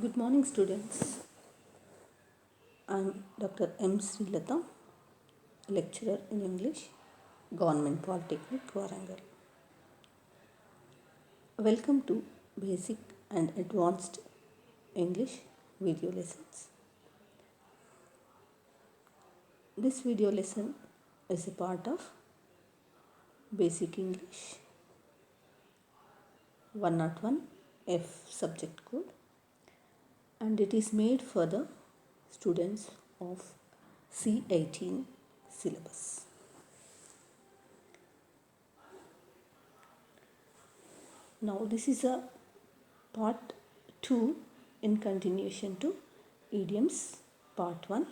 Good morning, students. I'm Dr. M. Srilata, lecturer in English, Government Polytechnic, Warangal. Welcome to Basic and Advanced English video lessons. This video lesson is a part of Basic English 101 F subject code, and it is made for the students of C18 syllabus. Now this is a part 2 in continuation to idioms part 1,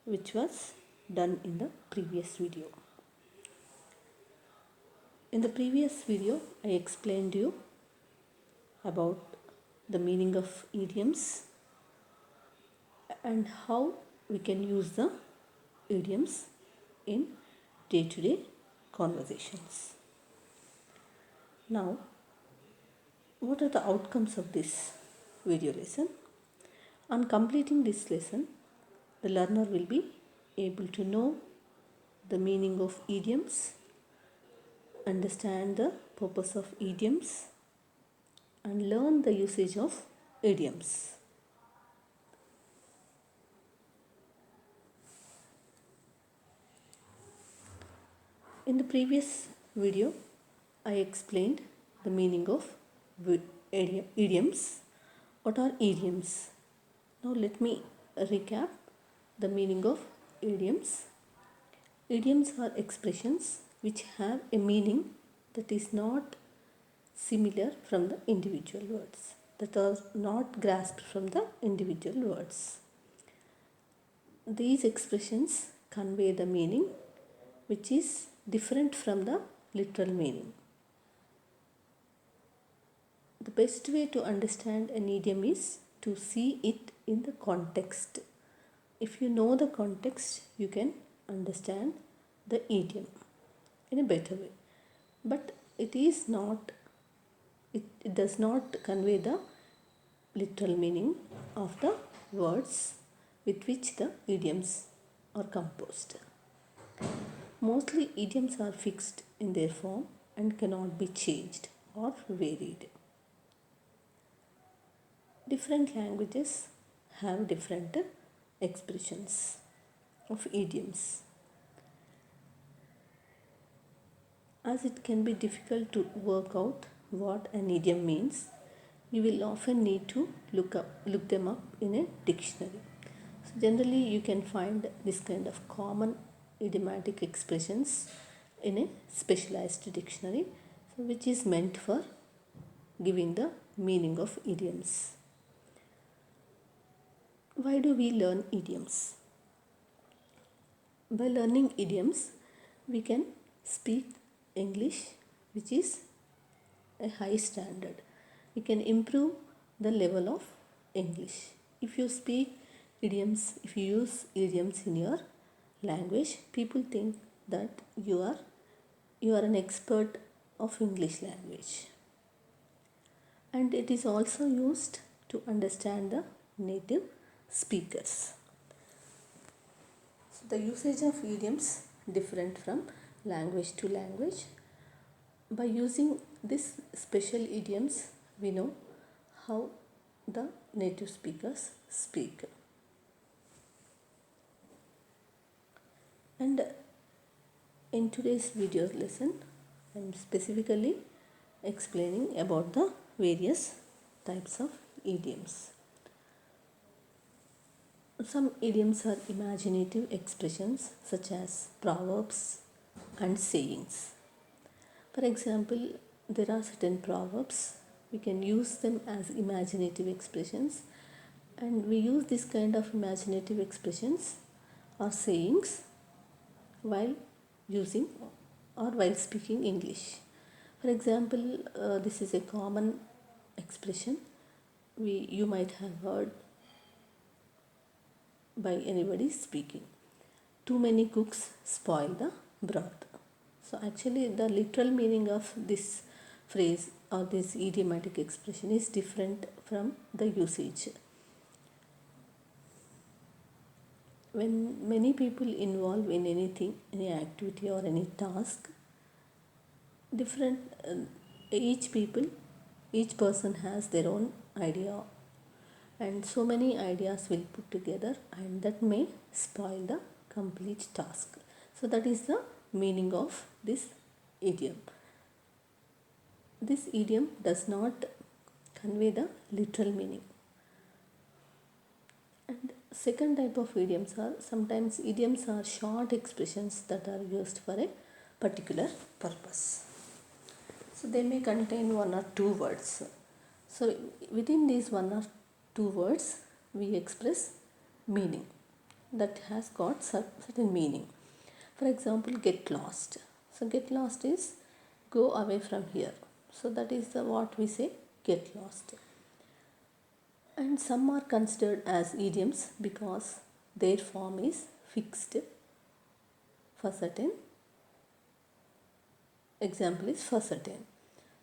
which was done in the previous video. In the previous video I explained you about the meaning of idioms and how we can use the idioms in day-to-day conversations. Now, what are the outcomes of this video lesson? On completing this lesson, the learner will be able to know the meaning of idioms, understand the purpose of idioms, and learn the usage of idioms. In the previous video, I explained the meaning of idioms. What are idioms? Now let me recap the meaning of idioms. Idioms are expressions which have a meaning that is not similar from the individual words, that are not grasped from the individual words. These expressions convey the meaning which is different from the literal meaning. The best way to understand an idiom is to see it in the context. If you know the context, you can understand the idiom in a better way. But it does not convey the literal meaning of the words with which the idioms are composed. Mostly idioms are fixed in their form and cannot be changed or varied. Different languages have different expressions of idioms. As it can be difficult to work out what an idiom means, we will often need to look them up in a dictionary. So generally you can find this kind of common idiomatic expressions in a specialized dictionary, which is meant for giving the meaning of idioms. Why do we learn idioms? By learning idioms, we can speak English, which is a high standard. We can improve the level of English. If you speak idioms, if you use idioms in your language, people think that you are an expert of English language. And it is also used to understand the native speakers. So the usage of idioms different from language to language. By using these special idioms, we know how the native speakers speak. And in today's video lesson, I am specifically explaining about the various types of idioms. Some idioms are imaginative expressions such as proverbs and sayings. For example, there are certain proverbs. We can use them as imaginative expressions, and we use this kind of imaginative expressions or sayings while using or while speaking English. For example, this is a common expression you might have heard by anybody speaking. Too many cooks spoil the broth. So actually the literal meaning of this phrase or this idiomatic expression is different from the usage. When many people involve in anything, any activity or any task, different each person has their own idea, and so many ideas will put together, and that may spoil the complete task. So that is the meaning of this idiom. This idiom does not convey the literal meaning. And second type of idioms are, sometimes idioms are short expressions that are used for a particular purpose. So they may contain one or two words. So within these one or two words, we express meaning that has got certain meaning. For example, get lost. So get lost is go away from here. So that is what we say, get lost. And some are considered as idioms because their form is fixed for certain. Example is for certain.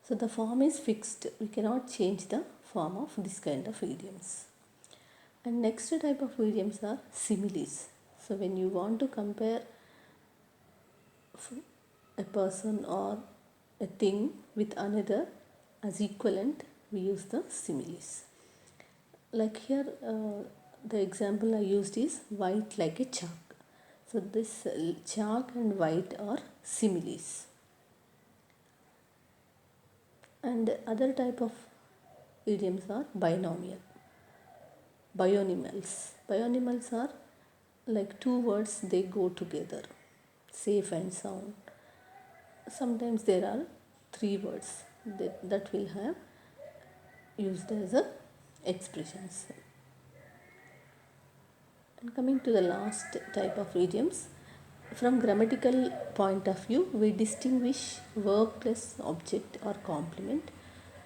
So the form is fixed. We cannot change the form of this kind of idioms. And next type of idioms are similes. So when you want to compare a person or a thing with another as equivalent, we use the similes. Like here, the example I used is white like a chalk. So this chalk and white are similes. And other type of idioms are binomial. Bionymals. Bionymals are like two words, they go together, safe and sound. Sometimes there are three words that will have used as a expressions. And coming to the last type of idioms, from grammatical point of view, we distinguish verb plus object or complement,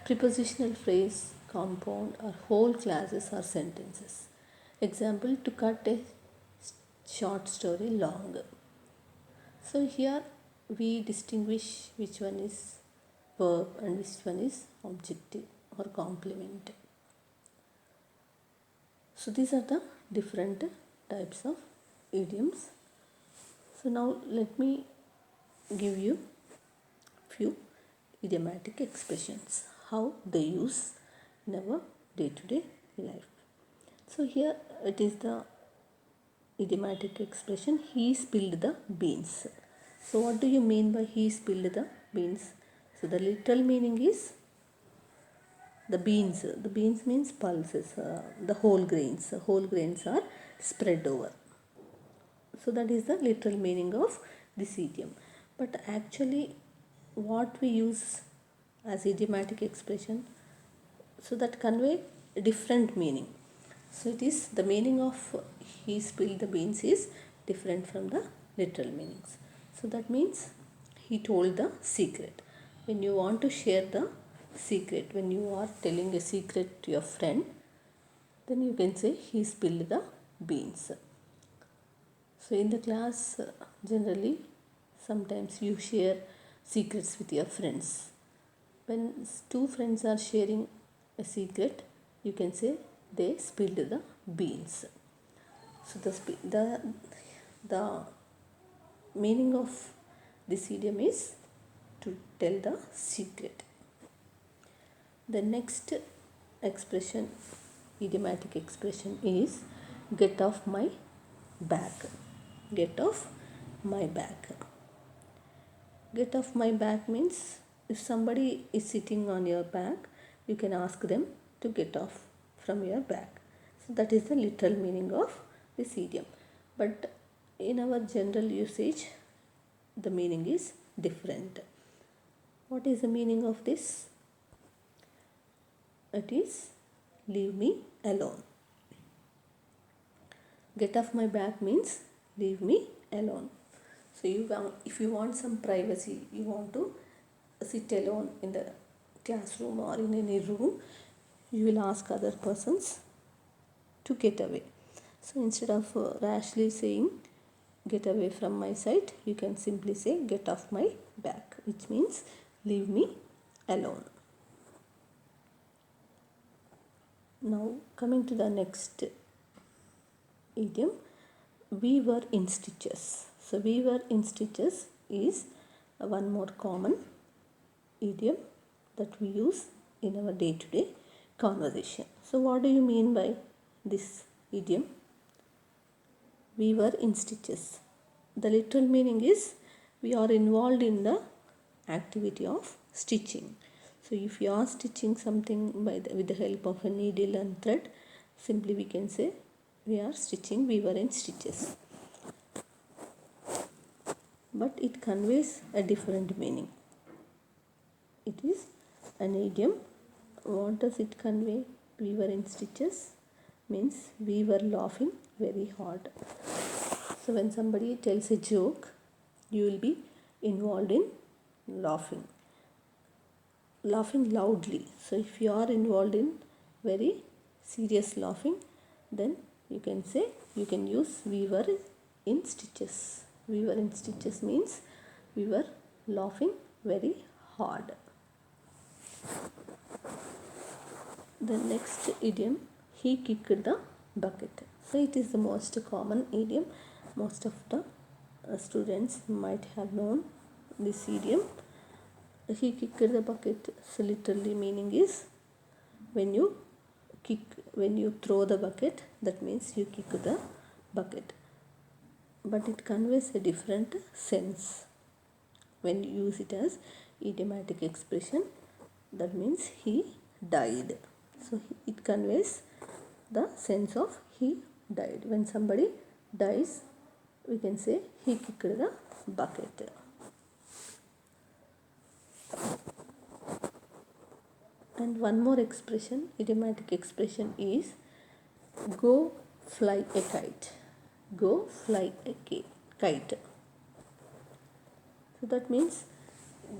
prepositional phrase, compound, or whole clauses or sentences. Example, to cut a short story long. So here we distinguish which one is verb and which one is objective or complement. So these are the different types of idioms. So now let me give you few idiomatic expressions, how they use in our day-to-day life. So here it is the idiomatic expression, he spilled the beans. So what do you mean by he spilled the beans? So the literal meaning is the beans. The beans means pulses, the whole grains. The whole grains are spread over. So that is the literal meaning of this idiom. But actually what we use as idiomatic expression, so that convey a different meaning. So it is the meaning of he spilled the beans is different from the literal meanings. So that means he told the secret. When you want to share the secret, when you are telling a secret to your friend, then you can say he spilled the beans. So in the class, generally sometimes you share secrets with your friends. When two friends are sharing a secret, you can say they spilled the beans. So the meaning of this idiom is to tell the secret. The next expression, idiomatic expression, is get off my back. Get off my back. Get off my back means if somebody is sitting on your back, you can ask them to get off from your back. So that is the literal meaning of this idiom. But in our general usage, the meaning is different. What is the meaning of this? It is leave me alone. Get off my back means leave me alone. So if you want some privacy, you want to sit alone in the classroom or in any room, you will ask other persons to get away. So instead of rashly saying get away from my sight, you can simply say get off my back, which means leave me alone. Now coming to the next idiom, we were in stitches. So we were in stitches is one more common idiom that we use in our day-to-day conversation. So what do you mean by this idiom? We were in stitches. The literal meaning is we are involved in the activity of stitching. So if you are stitching something with the help of a needle and thread, simply we can say we are stitching, we were in stitches. But it conveys a different meaning. It is an idiom. What does it convey? We were in stitches means we were laughing very hard. So when somebody tells a joke, you will be involved in laughing loudly. So if you are involved in very serious laughing, then you can say, you can use we were in stitches. We were in stitches means we were laughing very hard. The next idiom, he kicked the bucket. So it is the most common idiom. Most of the students might have known this idiom. He kicked the bucket. So literally meaning is when you throw the bucket, that means you kick the bucket. But it conveys a different sense when you use it as idiomatic expression. That means he died. So it conveys the sense of he died. When somebody dies, we can say he kicked the bucket. And one more expression, idiomatic expression, is go fly a kite. Go fly a kite. So that means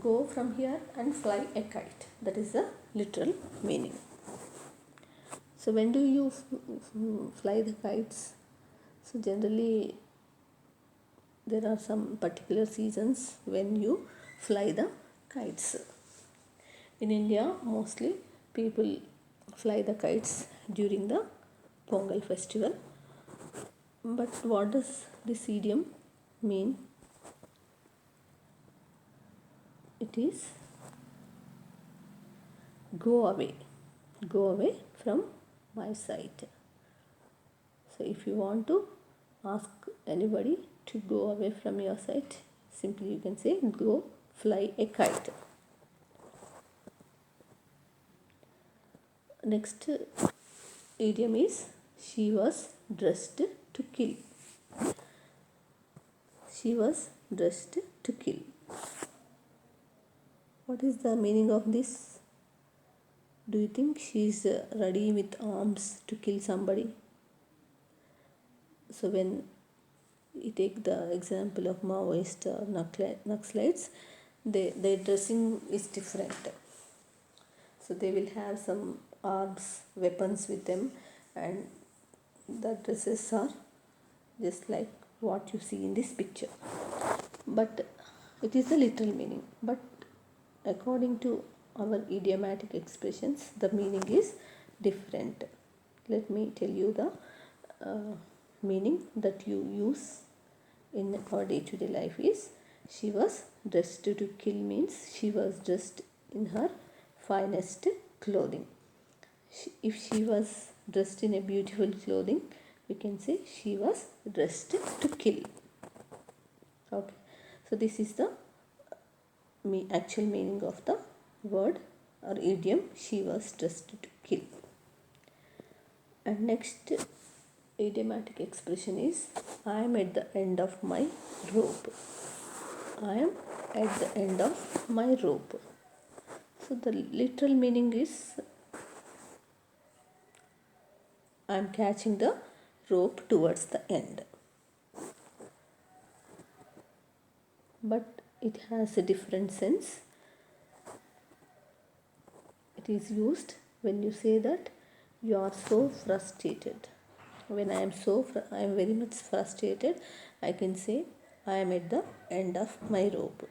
go from here and fly a kite. That is the literal meaning. So when do you fly the kites? So generally there are some particular seasons when you fly the kites. In India, mostly people fly the kites during the Pongal festival. But what does this idiom mean? It is go away from my sight. So if you want to ask anybody to go away from your sight, simply you can say go fly a kite. Next idiom is she was dressed to kill. She was dressed to kill. What is the meaning of this? Do you think she is ready with arms to kill somebody? So when you take the example of Maoist or Naxalites, their dressing is different. So they will have some arms, weapons with them, and the dresses are just like what you see in this picture. But it is the literal meaning. But according to our idiomatic expressions, the meaning is different. Let me tell you the meaning that you use in our day-to-day life is she was dressed to kill means she was dressed in her finest clothing. If she was dressed in a beautiful clothing, we can say she was dressed to kill. Okay, so this is the actual meaning of the word or idiom she was dressed to kill. And next idiomatic expression is I am at the end of my rope. I am at the end of my rope. So the literal meaning is I am catching the rope towards the end. But it has a different sense. It is used when you say that you are so frustrated. When I am very much frustrated, I can say I am at the end of my rope.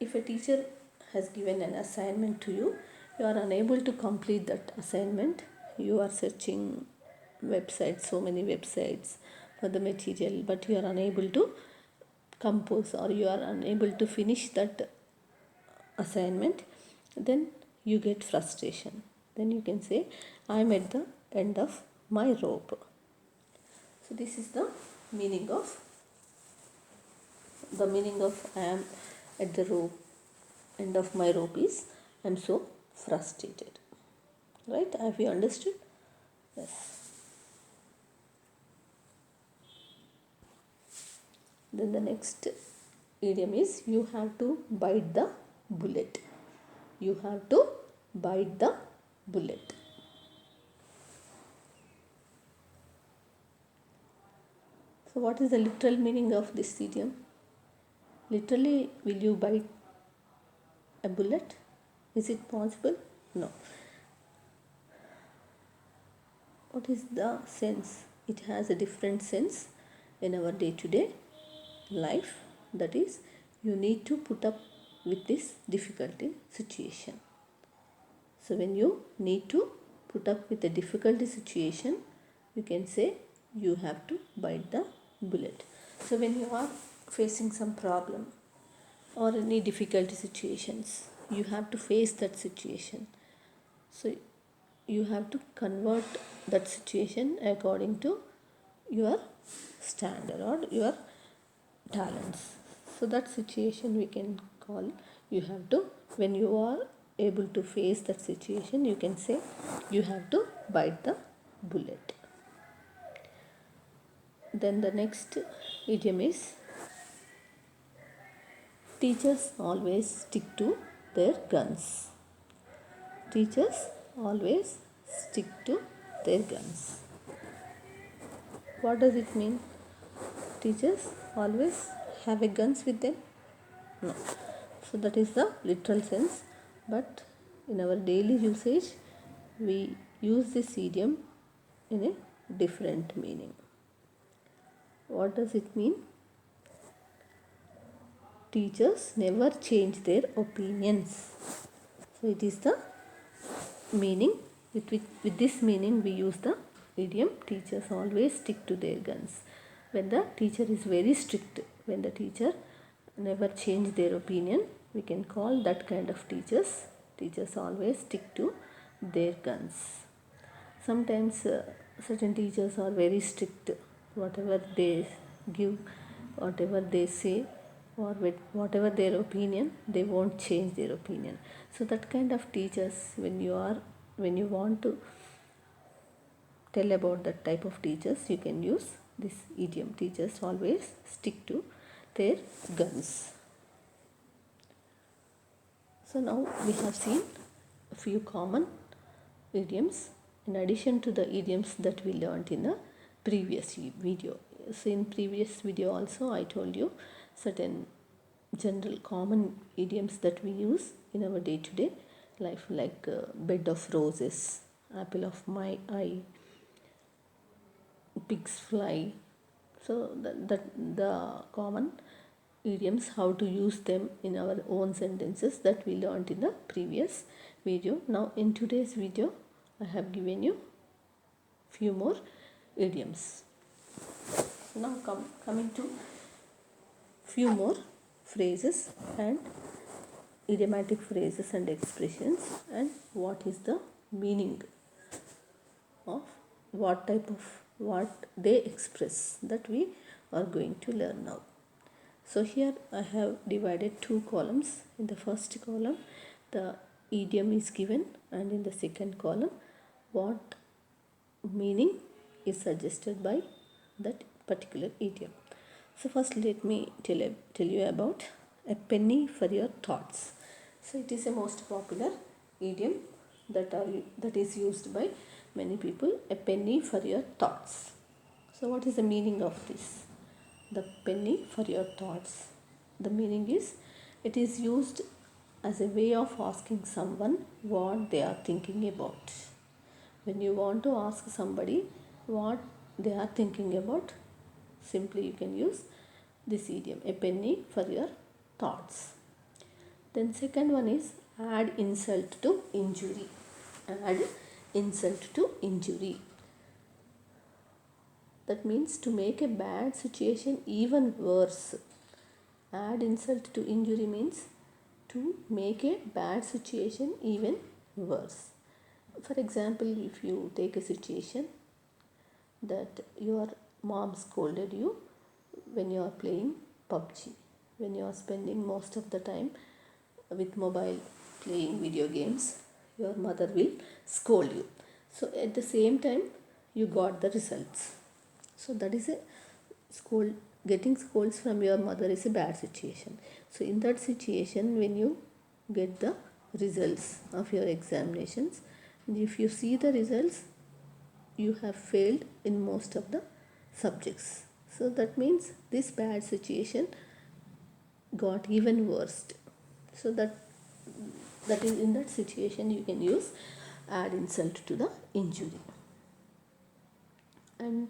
If a teacher has given an assignment to you. You are unable to complete that assignment. You are searching websites, so many websites for the material, but you are unable to compose, or you are unable to finish that assignment. Then you get frustration. Then you can say, I am at the end of my rope. So this is the meaning of I am at the end of my rope is I am so frustrated. Right? Have you understood? Yes. Then the next idiom is you have to bite the bullet. You have to bite the bullet. So what is the literal meaning of this idiom? Literally, will you bite a bullet? Is it possible? No. What is the sense? It has a different sense in our day-to-day life. That is, you need to put up with this difficulty situation. So when you need to put up with a difficulty situation, you can say you have to bite the bullet. So when you are facing some problem or any difficulty situations, you have to face that situation. So you have to convert that situation according to your standard or your talents. So that situation we can call, you have to, when you are able to face that situation, you can say you have to bite the bullet. Then the next idiom is teachers always stick to their guns. Teachers always stick to their guns. What does it mean? Teachers always have a guns with them? No. So that is the literal sense, but in our daily usage we use this idiom in a different meaning. What does it mean? Teachers never change their opinions. So it is the meaning. With this meaning we use the idiom teachers always stick to their guns. When the teacher is very strict, when the teacher never change their opinion, we can call that kind of teachers. Teachers always stick to their guns. Sometimes certain teachers are very strict. Whatever they give, whatever they say, or with whatever their opinion, they won't change their opinion. So that kind of teachers, when you want to tell about that type of teachers, you can use this idiom. Teachers always stick to their guns. So now we have seen a few common idioms in addition to the idioms that we learnt in the previous video. So in previous video also I told you certain general common idioms that we use in our day-to-day life, like bed of roses, apple of my eye, pigs fly. So the common idioms, how to use them in our own sentences, that we learned in the previous video. Now in today's video I have given you few more idioms. Now coming to few more phrases and idiomatic phrases and expressions, and what is the meaning of what they express, that we are going to learn now. So here I have divided two columns. In the first column the idiom is given, and in the second column what meaning is suggested by that particular idiom. So first let me tell you about a penny for your thoughts. So it is a most popular idiom that is used by many people. A penny for your thoughts. So what is the meaning of this? The penny for your thoughts. The meaning is, it is used as a way of asking someone what they are thinking about. When you want to ask somebody what they are thinking about, simply you can use this idiom, a penny for your thoughts. Then second one is add insult to injury. Add insult to injury. That means to make a bad situation even worse. Add insult to injury means to make a bad situation even worse. For example, if you take a situation that your mom scolded you when you are playing PUBG, when you are spending most of the time with mobile playing video games, your mother will scold you. So at the same time you got the results. So that is a scold. Getting scolds from your mother is a bad situation. So in that situation, when you get the results of your examinations, and if you see the results, you have failed in most of the subjects. So that means this bad situation got even worse. So that is, in that situation you can use add insult to the injury. And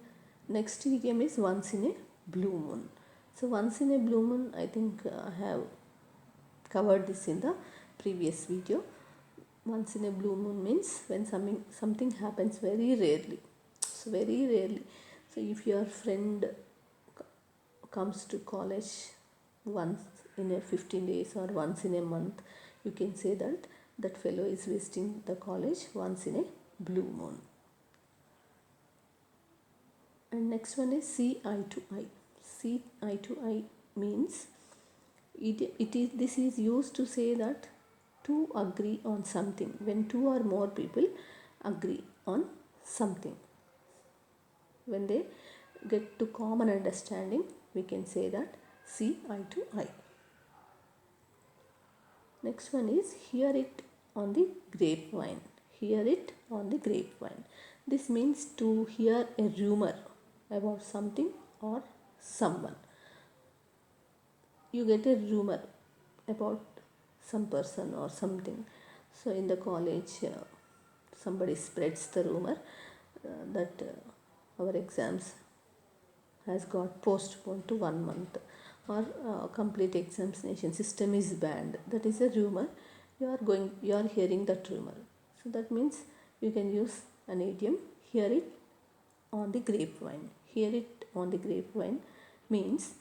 next idiom is once in a blue moon. So once in a blue moon, I think I have covered this in the previous video. Once in a blue moon means when something happens very rarely. So very rarely. So if your friend comes to college once in a 15 days or once in a month, you can say that that fellow is visiting the college once in a blue moon. And next one is see eye to eye. See eye to eye means this is used to say that to agree on something. When two or more people agree on something, when they get to common understanding, we can say that see eye to eye. Next one is hear it on the grapevine. Hear it on the grapevine. This means to hear a rumor about something or someone. You get a rumor about some person or something. So in the college, somebody spreads the rumor that our exams has got postponed to 1 month, or complete examination system is banned. That is a rumor. You are hearing that rumor. So that means you can use an idiom, hear it on the grapevine. Hear it on the grapevine means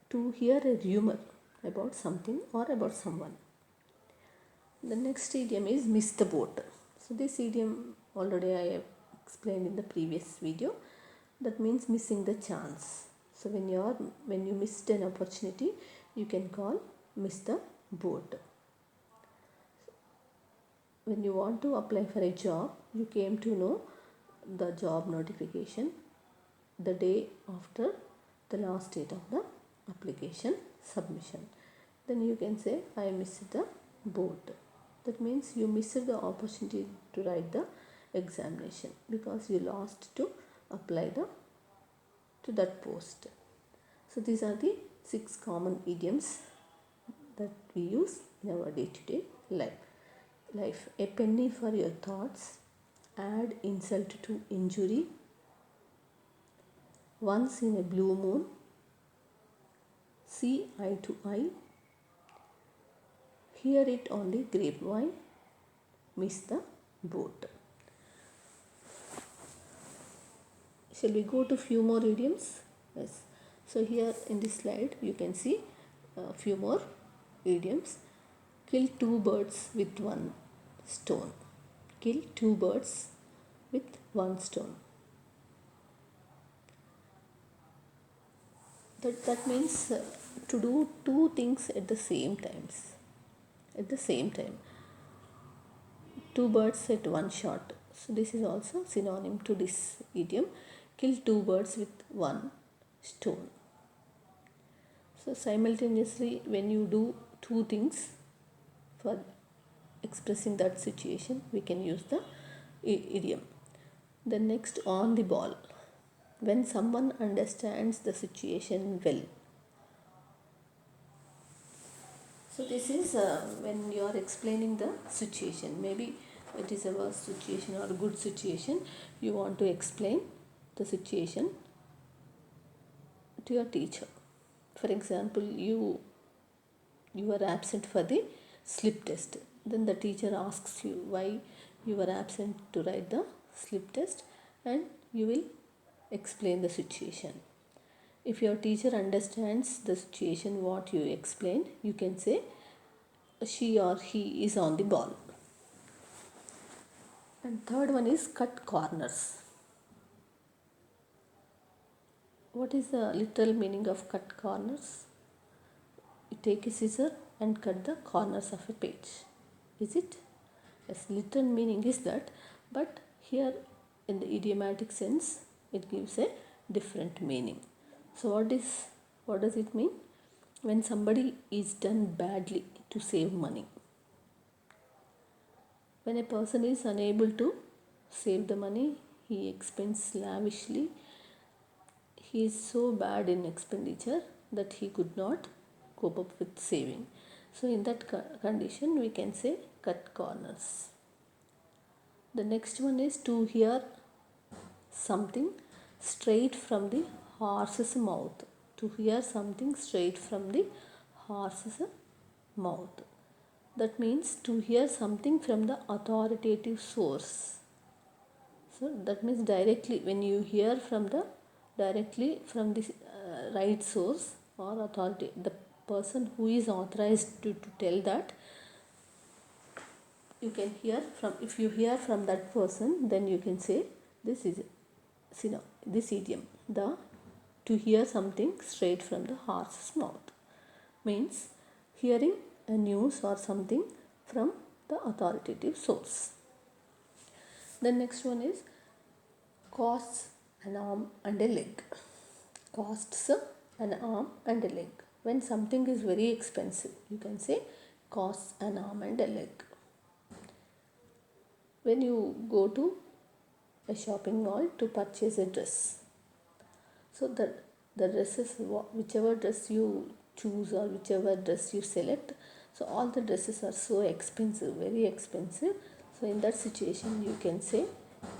to hear a rumor about something or about someone. The next idiom is miss the boat. So this idiom already I have explained in the previous video. That means missing the chance. So when you missed an opportunity, you can call miss the boat. When you want to apply for a job, you came to know the job notification the day after the last date of the application submission. Then you can say I missed the boat. That means you missed the opportunity to write the examination because you lost to apply to that post. So these are the 6 common idioms that we use in our day-to-day life. A penny for your thoughts, add insult to injury, once in a blue moon, see eye to eye, hear it on the grapevine, miss the boat. Shall we go to few more idioms? Yes. So here in this slide you can see a few more idioms. Kill 2 birds with 1 stone. Kill 2 birds with 1 stone. That means to do 2 things at the same times. At the same time. 2 birds at 1 shot. So this is also synonym to this idiom. Kill 2 birds with 1 stone. So simultaneously, when you do 2 things for expressing that situation, we can use the idiom. The next, on the ball. When someone understands the situation well. So this is when you are explaining the situation. Maybe it is a worse situation or a good situation. You want to explain the situation to your teacher. For example, you were absent for the slip test. Then the teacher asks you why you were absent to write the slip test, and you will explain the situation. If your teacher understands the situation what you explained, you can say she or he is on the ball. And third one is cut corners. What is the literal meaning of cut corners? You take a scissor and cut the corners of a page. Is it? Yes, literal meaning is that, but here in the idiomatic sense it gives a different meaning. So what does it mean? When somebody is done badly to save money. When a person is unable to save the money, he expends lavishly. He is so bad in expenditure that he could not cope up with saving. So in that condition we can say cut corners. The next one is to hear something straight from the horse's mouth. To hear something straight from the horse's mouth. That means to hear something from the authoritative source. So that means directly, when you hear from the directly from the right source or authority, the person who is authorized to tell that, you can hear from, if you hear from that person, then you can say this is, see now, this idiom, the to hear something straight from the horse's mouth, means hearing a news or something from the authoritative source. The next one is costs an arm and a leg. Costs an arm and a leg. When something is very expensive, you can say costs an arm and a leg. When you go to a shopping mall to purchase a dress, so the dresses, whichever dress you choose or whichever dress you select, so all the dresses are so expensive, very expensive. So in that situation you can say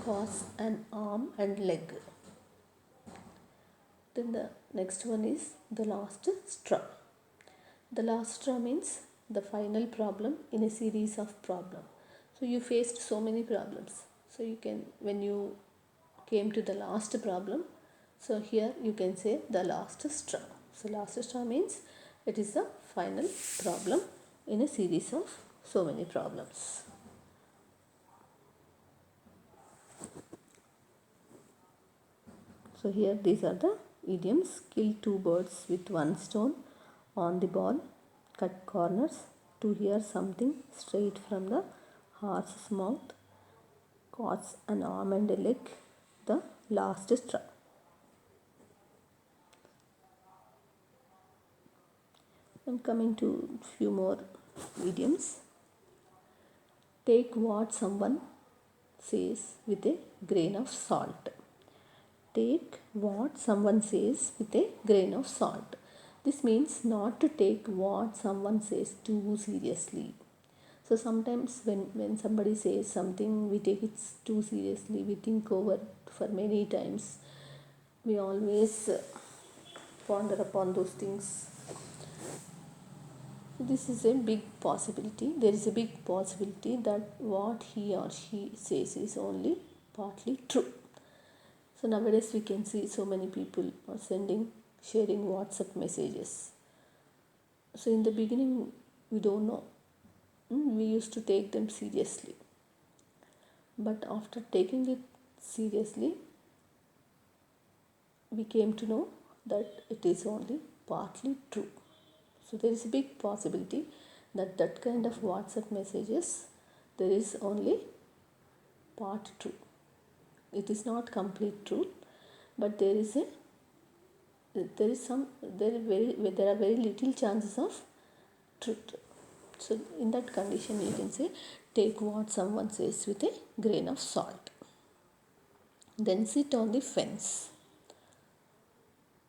costs an arm and leg. Then the next one is the last straw. The last straw means the final problem in a series of problems. So you faced so many problems. So you can, when you came to the last problem, so here you can say the last straw. So last straw means it is the final problem in a series of so many problems. So here these are the idioms: kill two birds with one stone, on the ball, cut corners, to hear something straight from the horse's mouth, costs an arm and a leg, the last straw. And coming to few more idioms. Take what someone says with a grain of salt. Take what someone says with a grain of salt. This means not to take what someone says too seriously. So sometimes when somebody says something, we take it too seriously, we think over for many times. We always ponder upon those things. This is a big possibility. There is a big possibility that what he or she says is only partly true. So nowadays we can see so many people are sharing WhatsApp messages. So in the beginning we don't know. We used to take them seriously. But after taking it seriously, we came to know that it is only partly true. So there is a big possibility that that kind of WhatsApp messages, there is only part true. It is not complete truth, but there are very little chances of truth. So in that condition you can say take what someone says with a grain of salt. Then sit on the fence.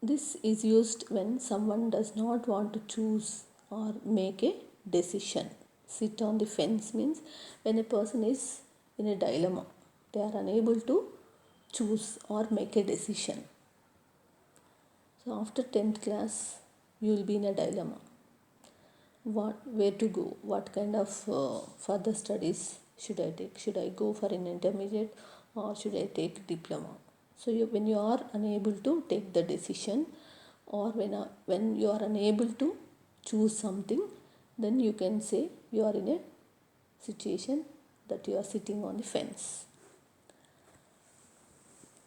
This is used when someone does not want to choose or make a decision. Sit on the fence means when a person is in a dilemma, they are unable to choose or make a decision. So after 10th class, you will be in a dilemma. where to go, what kind of further studies should I take. Should I go for an intermediate or should I take diploma? So when you are unable to take the decision, or when you are unable to choose something, then you can say you are in a situation that you are sitting on the fence.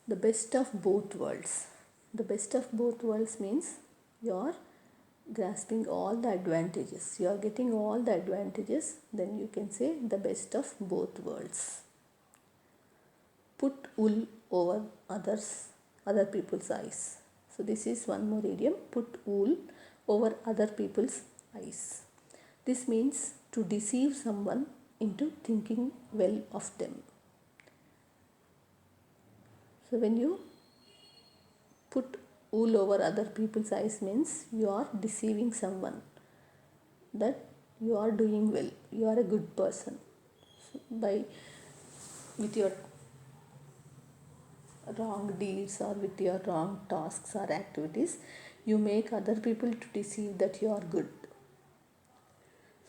The best of both worlds. The best of both worlds means you are grasping all the advantages. You are getting all the advantages, then you can say the best of both worlds. Put wool over other people's eyes. So this is one more idiom, put wool over other people's eyes. This means to deceive someone into thinking well of them. So when you put wool over other people's eyes means you are deceiving someone that you are doing well, you are a good person. So with your wrong deeds or with your wrong tasks or activities, you make other people to deceive that you are good.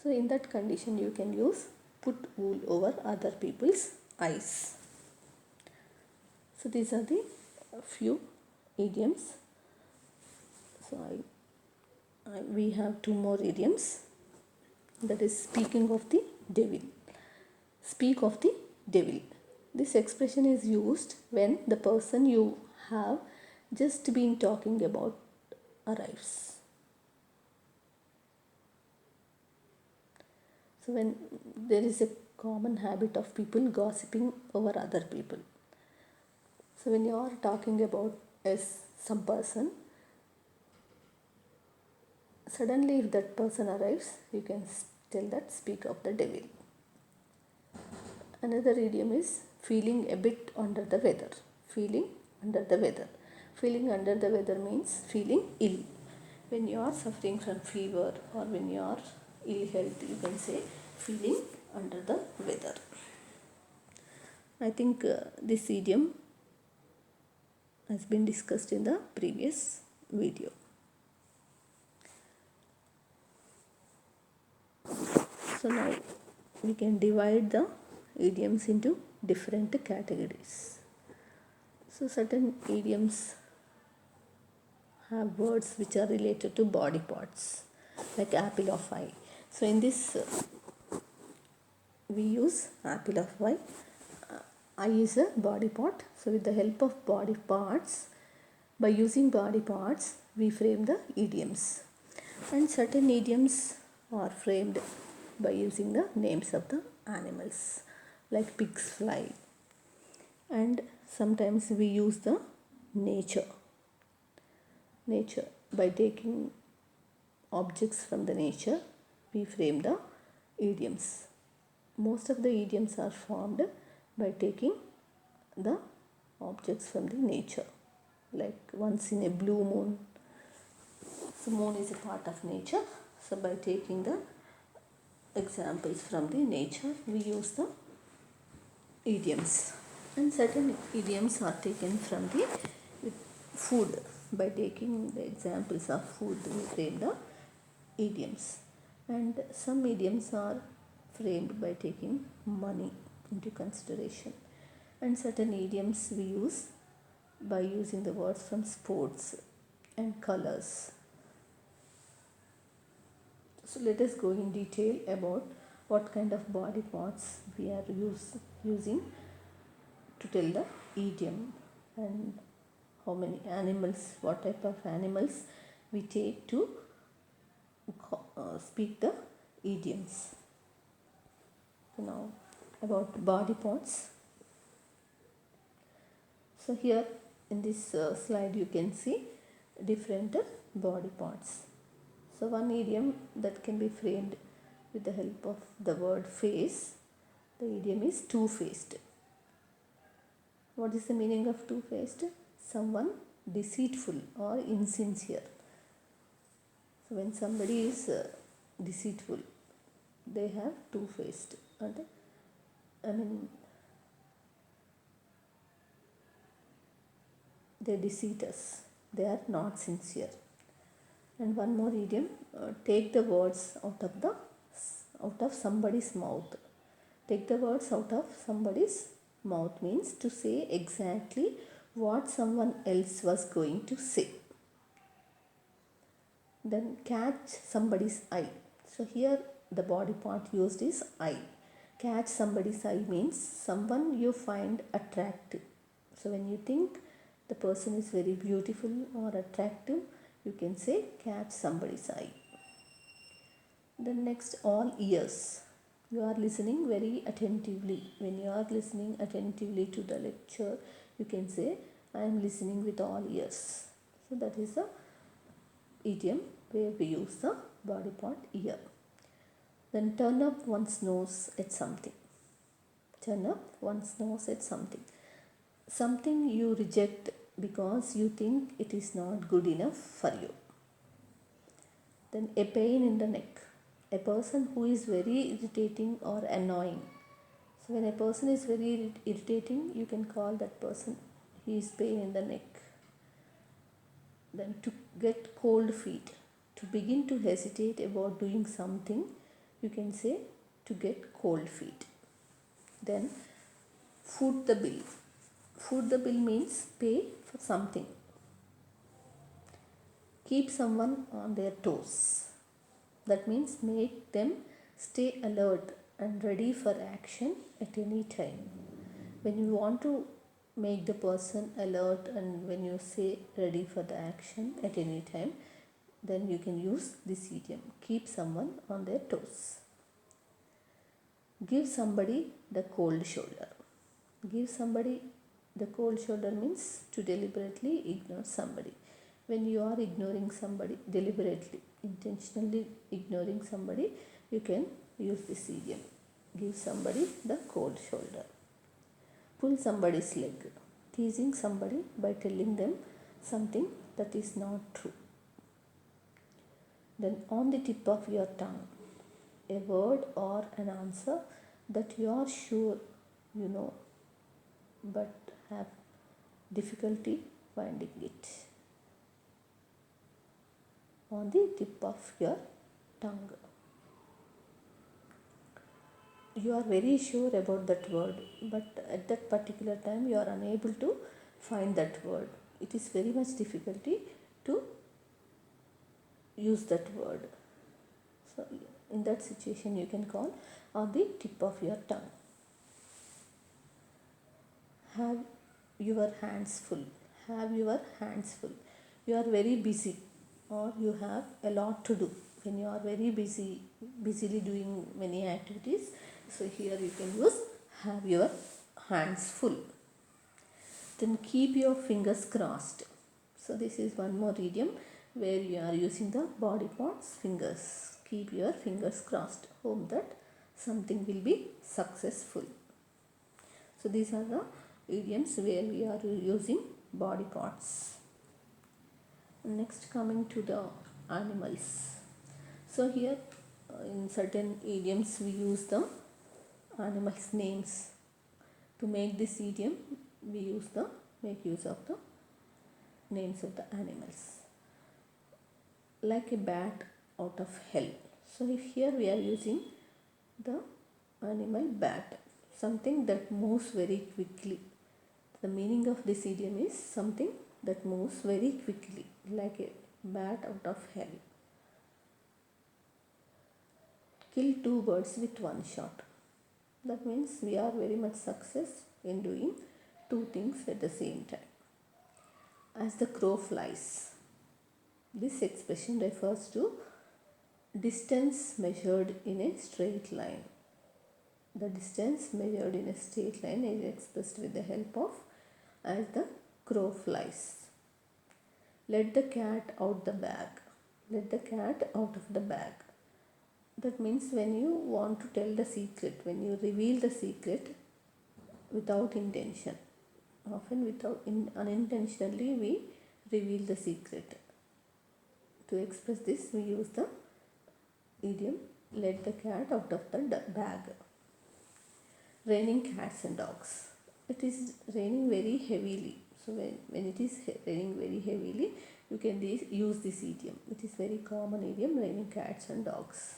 So in that condition you can use put wool over other people's eyes. So these are the few idioms. So we have two more idioms, that is speaking of the devil. Speak of the devil. This expression is used when the person you have just been talking about arrives. So when there is a common habit of people gossiping over other people. So when you are talking about some person, suddenly if that person arrives, you can tell that speak of the devil. Another idiom is feeling a bit under the weather. Feeling under the weather. Feeling under the weather means feeling ill. When you are suffering from fever or when you are ill health, you can say feeling under the weather. I think this idiom has been discussed in the previous video. So now we can divide the idioms into different categories. So certain idioms have words which are related to body parts, like apple of eye. So in this we use apple of eye. Eye is a body part. So with the help of body parts, by using body parts, we frame the idioms. And certain idioms are framed by using the names of the animals, like pigs fly. And sometimes we use the nature. By taking objects from the nature, we frame the idioms. Most of the idioms are formed by taking the objects from the nature, like once in a blue moon. So moon is a part of nature. So by taking the examples from the nature, we use the idioms. And certain idioms are taken from the food. By taking the examples of food, we frame the idioms. And some idioms are framed by taking money into consideration. And certain idioms we use by using the words from sports and colors. So let us go in detail about what kind of body parts we are using to tell the idiom, and how many animals, what type of animals we take to speak the idioms. So now about body parts. So here in this slide you can see different body parts. So one idiom that can be framed with the help of the word face, the idiom is two-faced. What is the meaning of two-faced? Someone deceitful or insincere. So when somebody is deceitful, they have two-faced. They deceive us. They are not sincere. And one more idiom, take the words out of somebody's mouth. Take the words out of somebody's mouth means to say exactly what someone else was going to say. Then catch somebody's eye. So here the body part used is eye. Catch somebody's eye means someone you find attractive. So when you think the person is very beautiful or attractive, you can say catch somebody's eye. Then next, all ears. You are listening very attentively. When you are listening attentively to the lecture, you can say I am listening with all ears. So that is the idiom where we use the body part ear. Then turn up one's nose at something. Turn up one's nose at something. Something you reject because you think it is not good enough for you. Then a pain in the neck. A person who is very irritating or annoying. So when a person is very irritating, you can call that person he is pain in the neck. Then to get cold feet. To begin to hesitate about doing something, you can say to get cold feet. Then foot the bill. Foot the bill means pay for something. Keep someone on their toes. That means make them stay alert and ready for action at any time. When you want to make the person alert and when you say ready for the action at any time, then you can use this idiom. Keep someone on their toes. Give somebody the cold shoulder. Give somebody the cold shoulder means to deliberately ignore somebody. When you are ignoring somebody deliberately, intentionally ignoring somebody, you can use this idiom. Give somebody the cold shoulder. Pull somebody's leg. Teasing somebody by telling them something that is not true. Then on the tip of your tongue. A word or an answer that you are sure you know but have difficulty finding it. On the tip of your tongue. You are very sure about that word, but at that particular time you are unable to find that word. It is very much difficulty to use that word. So in that situation you can call on the tip of your tongue. Have your hands full. Have your hands full. You are very busy or you have a lot to do. When you are very busily doing many activities, so here you can use have your hands full. Then keep your fingers crossed. So this is one more idiom where you are using the body parts, fingers. Keep your fingers crossed. Hope that something will be successful. So these are the idioms where we are using body parts. Next, coming to the animals. So here in certain idioms we use the animals names. To make this idiom we make use of the names of the animals. Like a bat out of hell. So if here we are using the animal bat, something that moves very quickly. The meaning of this idiom is something that moves very quickly, like a bat out of hell. Kill two birds with one shot. That means we are very much success in doing two things at the same time. As the crow flies. This expression refers to distance measured in a straight line. The distance measured in a straight line is expressed with the help of as the crow flies. Let the cat out the bag. Let the cat out of the bag. That means when you want to tell the secret, when you reveal the secret without intention. Often unintentionally we reveal the secret. To express this we use the idiom let the cat out of the bag. Raining cats and dogs. it is raining very heavily. So when it is raining very heavily, you can use this idiom. It is very common idiom, raining cats and dogs.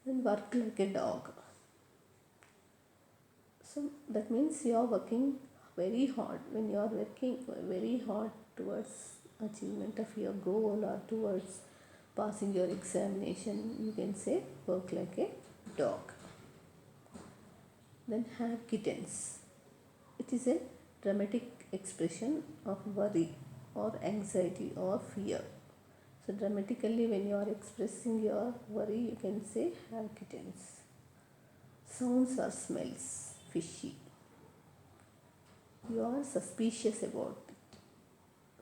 Then work like a dog. So that means you are working very hard. When you are working very hard towards achievement of your goal or towards passing your examination, you can say work like a dog. Then have kittens. It is a dramatic expression of worry or anxiety or fear. So dramatically when you are expressing your worry, you can say have kittens. Sounds or smells fishy. You are suspicious about it.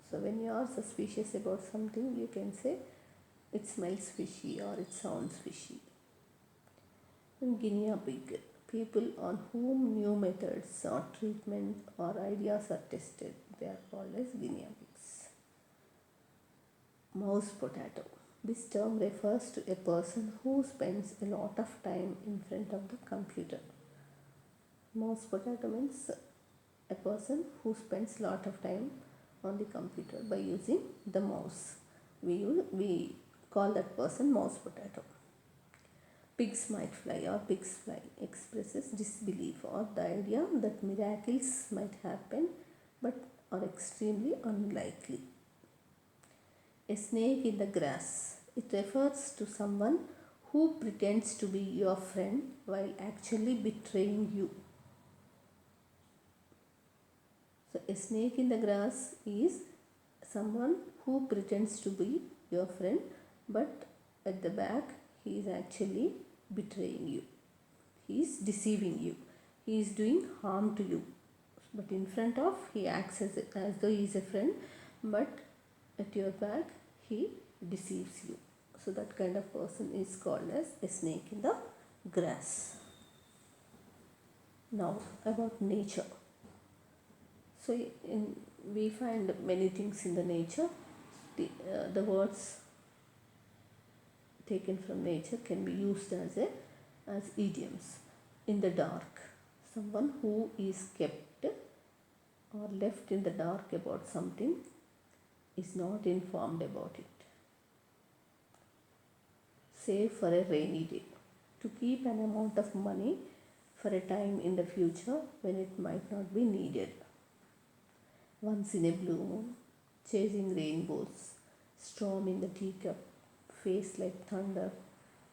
So when you are suspicious about something, you can say it smells fishy or it sounds fishy. And guinea pig. People on whom new methods or treatment or ideas are tested, they are called as guinea pigs. Mouse potato. This term refers to a person who spends a lot of time in front of the computer. Mouse potato means a person who spends a lot of time on the computer by using the mouse. We call that person mouse potato. Pigs might fly or pigs fly expresses disbelief or the idea that miracles might happen but are extremely unlikely. A snake in the grass. It refers to someone who pretends to be your friend while actually betraying you. So a snake in the grass is someone who pretends to be your friend but at the back he is actually betraying you. He is deceiving you. He is doing harm to you. But in front of he acts as though he is a friend, but at your back he deceives you. So that kind of person is called as a snake in the grass. Now about nature. So we find many things in the nature. The words taken from nature can be used as idioms. In the dark, someone who is kept or left in the dark about something is not informed about it. Save for a rainy day. To keep an amount of money for a time in the future when it might not be needed. Once in a blue moon. Chasing rainbows. Storm in the teacup. Face like thunder.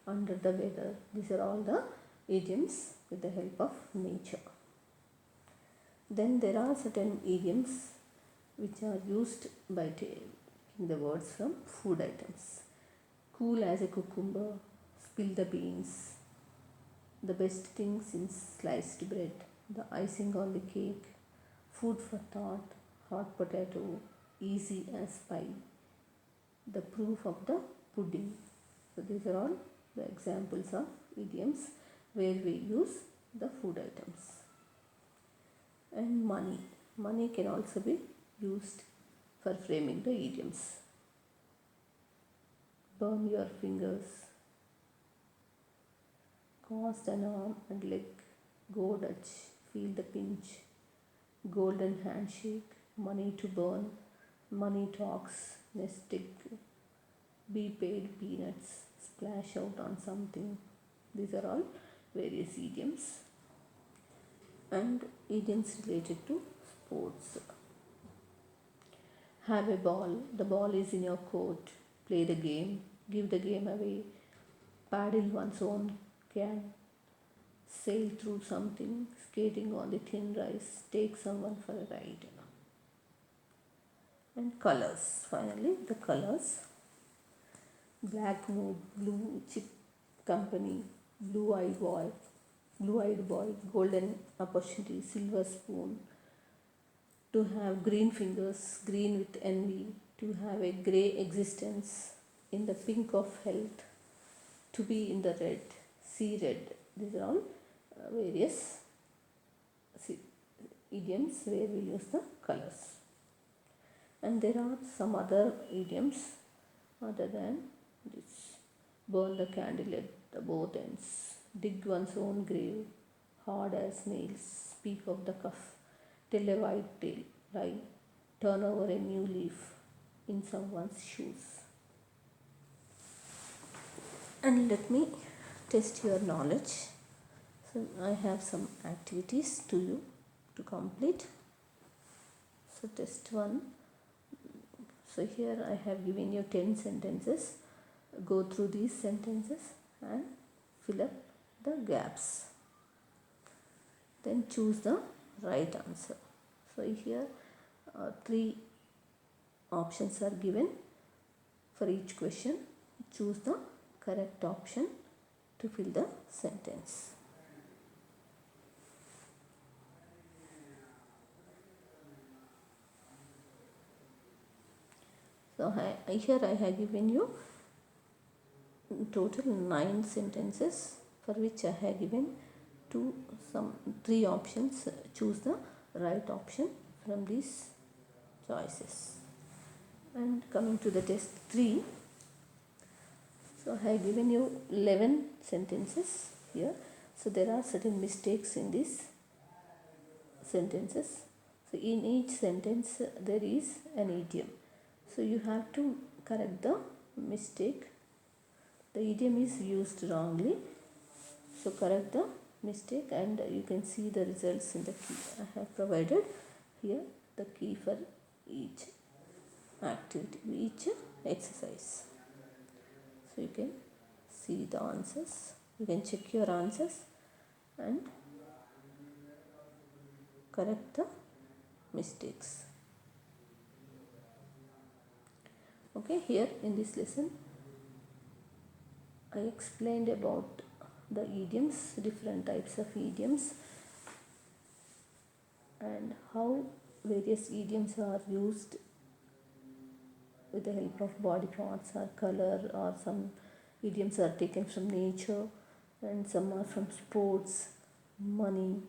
Under the weather. These are all the idioms with the help of nature. Then there are certain idioms which are used by taking the words from food items. Cool as a cucumber, spill the beans, the best things in sliced bread, the icing on the cake, food for thought, hot potato, easy as pie, the proof of the pudding. So these are all the examples of idioms where we use the food items. And money. Money can also be used for framing the idioms. Burn your fingers. Cost an arm and leg. Go Dutch. Feel the pinch. Golden handshake. Money to burn. Money talks. Nest egg. Be paid peanuts. Splash out on something. These are all various idioms. And idioms related to sports. Have a ball. The ball is in your court. Play the game. Give the game away. Paddle one's own can. Sail through something. Skating on the thin ice. Take someone for a ride. And colors. Finally, the colors. Black mood. Blue chip company. Blue-eyed boy. Golden opportunity. Silver spoon. To have green fingers, green with envy, to have a grey existence, in the pink of health, to be in the red, see red. These are all various idioms where we use the colors. And there are some other idioms other than this. Burn the candle at the both ends, dig one's own grave, hard as nails, speak of the cuff, tell a white tale, lie, turn over a new leaf in someone's shoes. And let me test your knowledge. So I have some activities to you to complete. So test 1. So here I have given you 10 sentences. Go through these sentences and fill up the gaps. Then choose the right answer. So here 3 options are given for each question. Choose the correct option to fill the sentence. So here I have given you total 9 sentences for which I have given 3 options. Choose the right option from these choices. And coming to the test 3, so I have given you 11 sentences here. So there are certain mistakes in these sentences. So in each sentence there is an idiom. So you have to correct the mistake. The idiom is used wrongly. So correct the mistake and you can see the results in the key. I have provided here the key for each activity, each exercise. So you can see the answers. You can check your answers and correct the mistakes. Okay, here in this lesson I explained about the idioms, different types of idioms, and how various idioms are used with the help of body parts or color, or some idioms are taken from nature and some are from sports, money,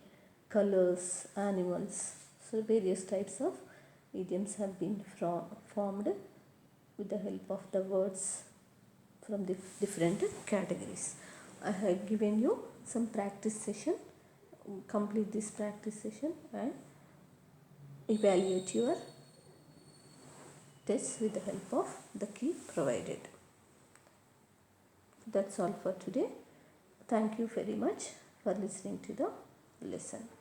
colors, animals. So various types of idioms have been formed with the help of the words from the different categories. I have given you some practice session. Complete this practice session and evaluate your tests with the help of the key provided. That's all for today. Thank you very much for listening to the lesson.